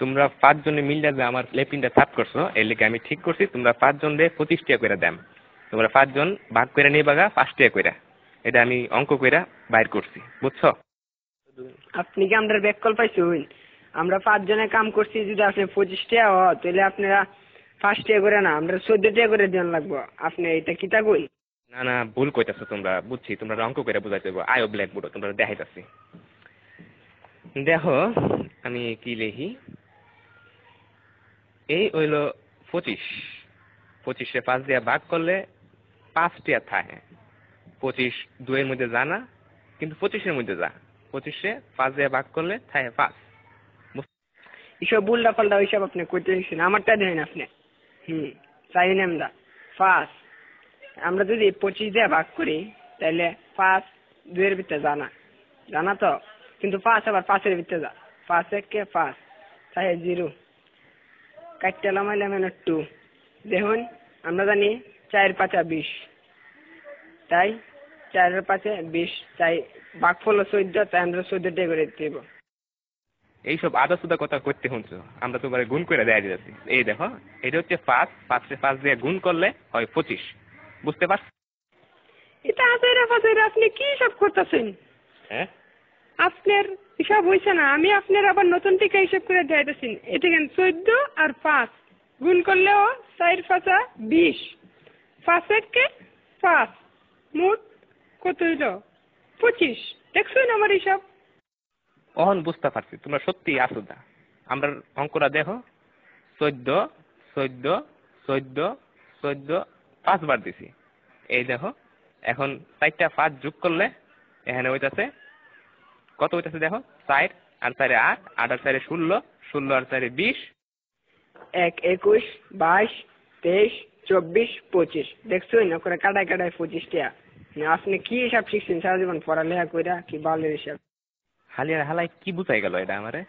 তোমরা 5 জনে মিলে যে আমার লেপিনটা সাফ করছো এর লেগে আমি ঠিক করছি তোমরা 5 জন রে 25 টাকা করে দাম। তোমরা 5 জন ভাগ করে নিয়ে বাগা 5 টাকা করে। এটা আমি অঙ্ক কইরা বাইর করছি, বুঝছো? আপনি কি আমরা ব্যাক কল পাইছুন? আমরা 5 জনে কাম করছি, যদি আপনি 25 টাকা হয় তাহলে আপনারা 5 টাকা করে না, আমরা 14 টাকা করে দেন লাগবো। আপনি এটা কিটা কই? না না, ভুল কইতাছো তোমরা, বুঝছি তোমরা অঙ্ক কইরা বুঝাইতে হবে। আয়ো ব্ল্যাক বোর্ড তোমরা দেখাইতাছি। দেখো আমি কি লিখি, এই হইল 25, 25 5 দিয়ে ভাগ করলে 5 টাকা থাকে। 25 2 এর মধ্যে জানা, কিন্তু 25 এর মধ্যে যা, 25 5 দিয়ে ভাগ করলে থাকে 5। এসব উল্টা পাল্টা ওইসব আপনি কইতে দিচ্ছেন, আমারটা দেন আপনি। চাই না আমরা 5, আমরা যদি 25 দিয়ে ভাগ করি তাহলে 5 2 এর ভিতরে জানা, জানা তো, কিন্তু 5 আবার 5 এর ভিতরে যা, 5 1 5 তাই 0 কাটতে লামাইলাম 2। দেখুন আমরা জানি 4 5 20, তাই 4 5 20, তাই ভাগফল 14, তাই আমরা 14 টাকা করে দিতে হবে। এইসব আদা সুদা কথা করতে শুনছো, আমরা তোমার গুণ করে দেয়া দিতেছি। এই দেখো এটা হচ্ছে 5, 5 দিয়ে গুণ করলে হয় 25, বুঝতে পারছো? এটা আজাইরা ফাজাইরা আপনি কি সব করতেছেন? হ্যাঁ, আপনার হিসাব হয়েছে না, আমি আপনার আবার নতুন টিকা হিসাব করে দেখাইতেছি। এটা কেন 14 আর 5 গুণ করলেও 4 5 20, 5 1 5, মোট কত হইল? 25। দেখছেন আমার হিসাব? অহন বুঝতে পারছি তোমরা সত্যি আসুদা। আমরা অঙ্কটা দেখো, 14 14 14 14 5 বার দিছি। এই দেখো এখন 4টা 5 যোগ করলে এখানে হইতাছে কত হইতাছে দেখো, 4 আর 4 8, 8 আর 4 16, 16 আর 4 20, 1 21 22 23 24 25। দেখছেন না করে কাটায় কাটায় 25 টাকা। আপনি কি হিসাব শিখছেন সারা জীবন পড়ালেখা কইরা, কি বালের হিসাব? হালিয়ার হালাই কি বুঝাই গেল এটা আমারে?